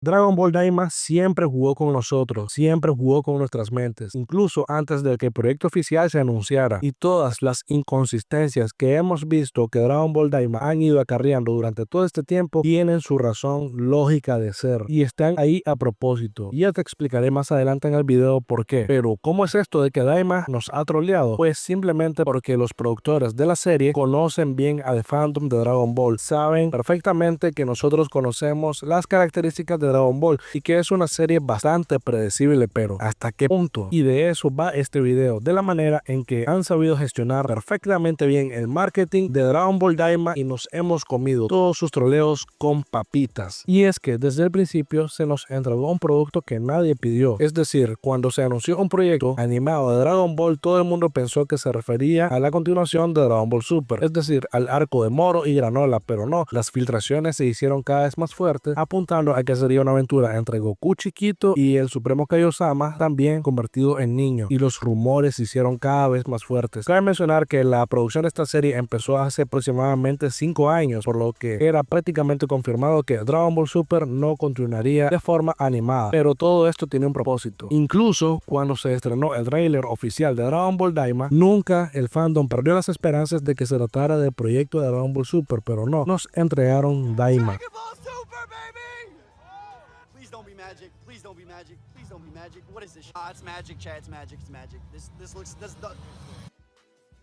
Dragon Ball Daima siempre jugó con nosotros, siempre jugó con nuestras mentes, incluso antes de que el proyecto oficial se anunciara. Y todas las inconsistencias que hemos visto que Dragon Ball Daima han ido acarreando durante todo este tiempo tienen su razón lógica de ser y están ahí a propósito. Y ya te explicaré más adelante en el video por qué. Pero ¿cómo es esto de que Daima nos ha troleado? Pues simplemente porque los productores de la serie conocen bien al fandom de Dragon Ball, saben perfectamente que nosotros conocemos las características de Dragon Ball y que es una serie bastante predecible, pero ¿hasta qué punto? Y de eso va este video, de la manera en que han sabido gestionar perfectamente bien el marketing de Dragon Ball Daima y nos hemos comido todos sus troleos con papitas. Y es que desde el principio se nos entregó un producto que nadie pidió, es decir, cuando se anunció un proyecto animado de Dragon Ball, todo el mundo pensó que se refería a la continuación de Dragon Ball Super, es decir, al arco de Moro y Granola, pero no, las filtraciones se hicieron cada vez más fuertes, apuntando a que sería una aventura entre Goku chiquito y el Supremo Kaiosama también convertido en niño, y los rumores se hicieron cada vez más fuertes. Cabe mencionar que la producción de esta serie empezó hace aproximadamente 5 años, por lo que era prácticamente confirmado que Dragon Ball Super no continuaría de forma animada, pero todo esto tiene un propósito. Incluso cuando se estrenó el tráiler oficial de Dragon Ball Daima, nunca el fandom perdió las esperanzas de que se tratara del proyecto de Dragon Ball Super, pero no, nos entregaron Daima. Please don't be magic. Please don't be magic. Please don't be magic. What is this? It's magic, chat. It's magic. It's magic. This looks. This.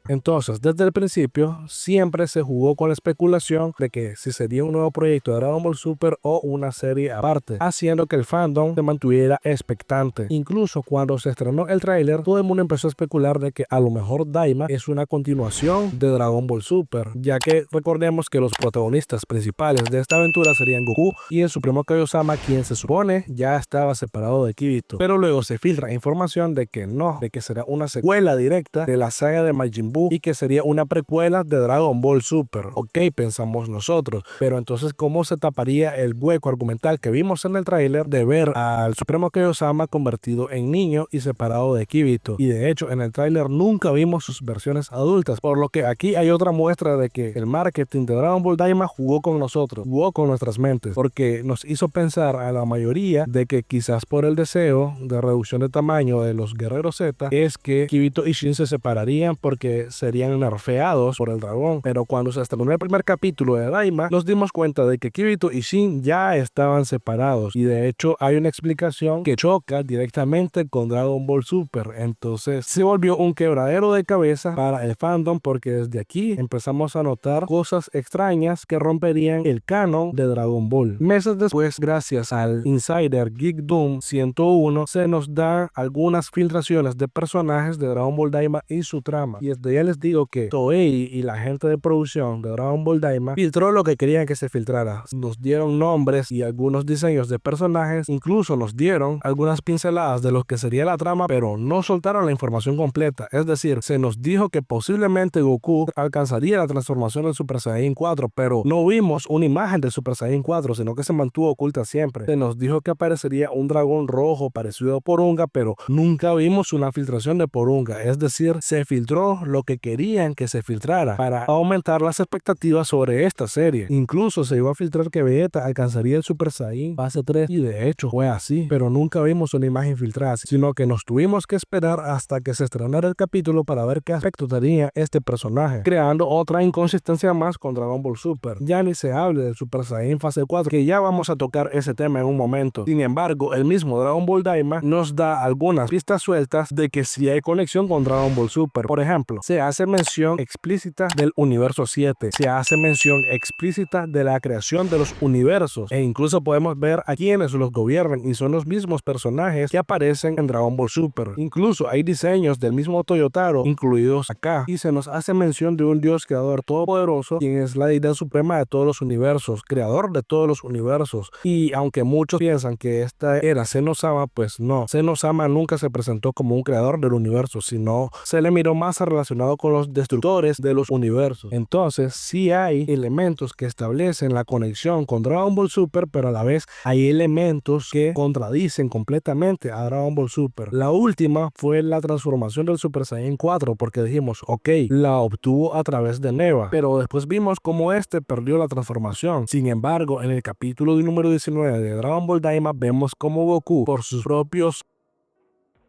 Entonces, desde el principio, siempre se jugó con la especulación de que si sería un nuevo proyecto de Dragon Ball Super o una serie aparte, haciendo que el fandom se mantuviera expectante. Incluso cuando se estrenó el tráiler, todo el mundo empezó a especular de que a lo mejor Daima es una continuación de Dragon Ball Super, ya que recordemos que los protagonistas principales de esta aventura serían Goku y el Supremo Kaiosama, quien se supone ya estaba separado de Kibito. Pero luego se filtra información de que no, de que será una secuela directa de la saga de Majin Buu y que sería una precuela de Dragon Ball Super. Ok, pensamos nosotros, pero entonces ¿cómo se taparía el hueco argumental que vimos en el tráiler de ver al Supremo Kaiosama convertido en niño y separado de Kibito? Y de hecho en el tráiler nunca vimos sus versiones adultas, por lo que aquí hay otra muestra de que el marketing de Dragon Ball Daima jugó con nosotros, jugó con nuestras mentes, porque nos hizo pensar a la mayoría de que quizás por el deseo de reducción de tamaño de los guerreros Z es que Kibito y Shin se separarían porque serían nerfeados por el dragón. Pero cuando se estrenó el primer capítulo de Daima, nos dimos cuenta de que Kibito y Shin ya estaban separados, y de hecho hay una explicación que choca directamente con Dragon Ball Super. Entonces se volvió un quebradero de cabeza para el fandom, porque desde aquí empezamos a notar cosas extrañas que romperían el canon de Dragon Ball. Meses después, gracias al insider Geek Doom 101, se nos dan algunas filtraciones de personajes de Dragon Ball Daima y su trama, y desde ya les digo que Toei y la gente de producción de Dragon Ball Daima filtró lo que querían que se filtrara. Nos dieron nombres y algunos diseños de personajes, incluso nos dieron algunas pinceladas de lo que sería la trama, pero no soltaron la información completa. Es decir, se nos dijo que posiblemente Goku alcanzaría la transformación del Super Saiyan 4, pero no vimos una imagen del Super Saiyan 4, sino que se mantuvo oculta siempre. Se nos dijo que aparecería un dragón rojo parecido a Porunga, pero nunca vimos una filtración de Porunga. Es decir, se filtró lo que querían que se filtrara para aumentar las expectativas sobre esta serie. Incluso se iba a filtrar que Vegeta alcanzaría el Super Saiyan fase 3, y de hecho fue así, pero nunca vimos una imagen filtrada, sino que nos tuvimos que esperar hasta que se estrenara el capítulo para ver qué aspecto tenía este personaje, creando otra inconsistencia más con Dragon Ball Super. Ya ni se hable del Super Saiyan fase 4, que ya vamos a tocar ese tema en un momento. Sin embargo, el mismo Dragon Ball Daima nos da algunas pistas sueltas de que sí hay conexión con Dragon Ball Super. Por ejemplo, se hace mención explícita del universo 7, se hace mención explícita de la creación de los universos, e incluso podemos ver a quienes los gobiernan, y son los mismos personajes que aparecen en Dragon Ball Super. Incluso hay diseños del mismo Toyotaro incluidos acá, y se nos hace mención de un dios creador todopoderoso, quien es la deidad suprema de todos los universos, creador de todos los universos. Y aunque muchos piensan que esta era Zenosama, pues no, Zenosama nunca se presentó como un creador del universo, sino se le miró más relacionado relacionado con los destructores de los universos. Entonces sí hay elementos que establecen la conexión con Dragon Ball Super, pero a la vez hay elementos que contradicen completamente a Dragon Ball Super. La última fue la transformación del Super Saiyan 4, porque dijimos, ok, la obtuvo a través de Neva, pero después vimos cómo este perdió la transformación. Sin embargo, en el capítulo número 19 de Dragon Ball Daima vemos cómo Goku, por sus propios,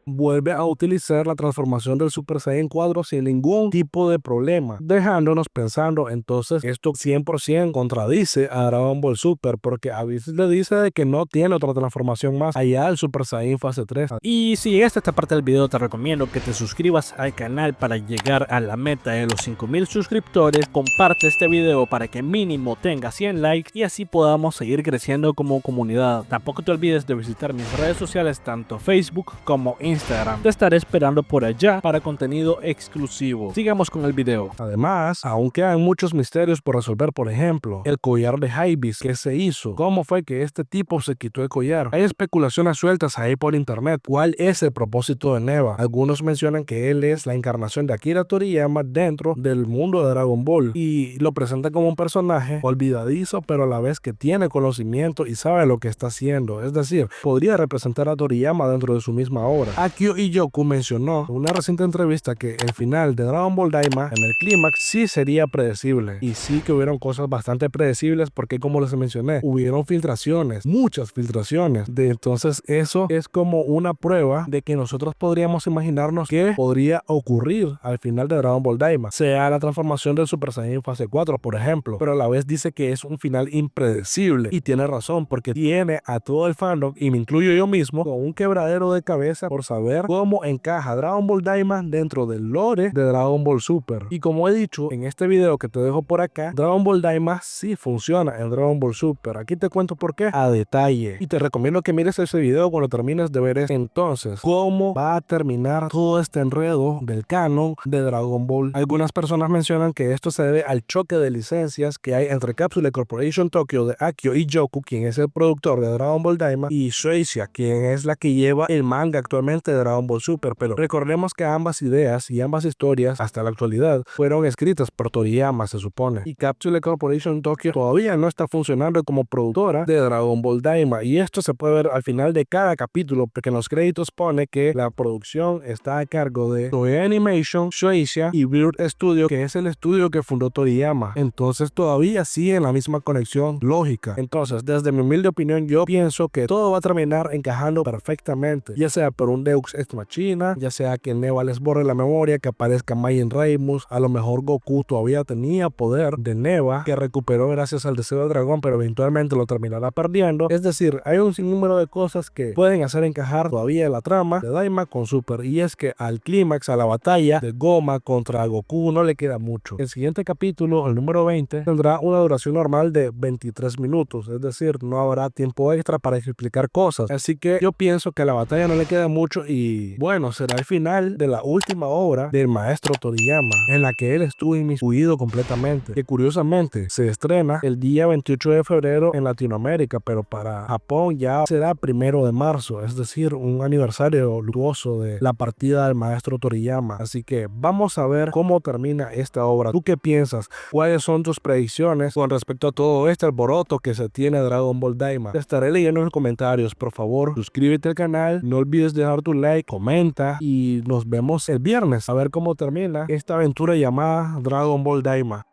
vuelve a utilizar la transformación del Super Saiyan 4 sin ningún tipo de problema, dejándonos pensando, entonces esto 100% contradice a Dragon Ball Super, porque a veces le dice de que no tiene otra transformación más allá del Super Saiyan fase 3. Y si llegaste a esta parte del video, te recomiendo que te suscribas al canal para llegar a la meta de los 5000 suscriptores. Comparte este video para que mínimo tenga 100 likes y así podamos seguir creciendo como comunidad. Tampoco te olvides de visitar mis redes sociales, tanto Facebook como Instagram. Te estaré esperando por allá para contenido exclusivo. Sigamos con el video. Además, aún quedan muchos misterios por resolver. Por ejemplo, el collar de Hyvis, ¿qué se hizo? ¿Cómo fue que este tipo se quitó el collar? Hay especulaciones sueltas ahí por internet. ¿Cuál es el propósito de Neva? Algunos mencionan que él es la encarnación de Akira Toriyama dentro del mundo de Dragon Ball y lo presentan como un personaje olvidadizo, pero a la vez que tiene conocimiento y sabe lo que está haciendo. Es decir, podría representar a Toriyama dentro de su misma obra. Akio Iyoku mencionó en una reciente entrevista que el final de Dragon Ball Daima en el clímax sí sería predecible, y sí que hubieron cosas bastante predecibles porque, como les mencioné, hubieron filtraciones, muchas filtraciones. Entonces eso es como una prueba de que nosotros podríamos imaginarnos qué podría ocurrir al final de Dragon Ball Daima, sea la transformación del Super Saiyan fase 4, por ejemplo, pero a la vez dice que es un final impredecible, y tiene razón, porque tiene a todo el fandom, y me incluyo yo mismo, con un quebradero de cabeza por saber cómo encaja Dragon Ball Daima dentro del lore de Dragon Ball Super. Y como he dicho en este video que te dejo por acá, Dragon Ball Daima sí funciona en Dragon Ball Super. Aquí te cuento por qué a detalle, y te recomiendo que mires ese video cuando termines de ver esto. Entonces, ¿cómo va a terminar todo este enredo del canon de Dragon Ball? Algunas personas mencionan que esto se debe al choque de licencias que hay entre Capsule Corporation Tokyo de Akio Iyoku, quien es el productor de Dragon Ball Daima, y Shueisha, quien es la que lleva el manga actualmente de Dragon Ball Super. Pero recordemos que ambas ideas y ambas historias hasta la actualidad fueron escritas por Toriyama, se supone, y Capsule Corporation Tokyo todavía no está funcionando como productora de Dragon Ball Daima, y esto se puede ver al final de cada capítulo, porque en los créditos pone que la producción está a cargo de Toei Animation, Shueisha y Weird Studio, que es el estudio que fundó Toriyama. Entonces todavía sigue en la misma conexión lógica. Entonces, desde mi humilde opinión, yo pienso que todo va a terminar encajando perfectamente, ya sea por un Deus Ex Machina, ya sea que Neva les borre la memoria, que aparezca Majin Reimus, a lo mejor Goku todavía tenía poder de Neva que recuperó gracias al deseo del dragón, pero eventualmente lo terminará perdiendo. Es decir, hay un sinnúmero de cosas que pueden hacer encajar todavía la trama de Daima con Super, y es que al clímax, a la batalla de Goma contra Goku, no le queda mucho. El siguiente capítulo, el número 20, tendrá una duración normal de 23 minutos, es decir, no habrá tiempo extra para explicar cosas, así que yo pienso que a la batalla no le queda mucho, y bueno, será el final de la última obra del maestro Toriyama, en la que él estuvo inmiscuido completamente, que curiosamente se estrena el día 28 de febrero en Latinoamérica, pero para Japón ya será 1 de marzo, es decir, un aniversario luctuoso de la partida del maestro Toriyama. Así que vamos a ver cómo termina esta obra. ¿Tú qué piensas? ¿Cuáles son tus predicciones con respecto a todo este alboroto que se tiene de Dragon Ball Daima? Te estaré leyendo en los comentarios. Por favor, suscríbete al canal, no olvides dejar tu like, comenta, y nos vemos el viernes a ver cómo termina esta aventura llamada Dragon Ball Daima.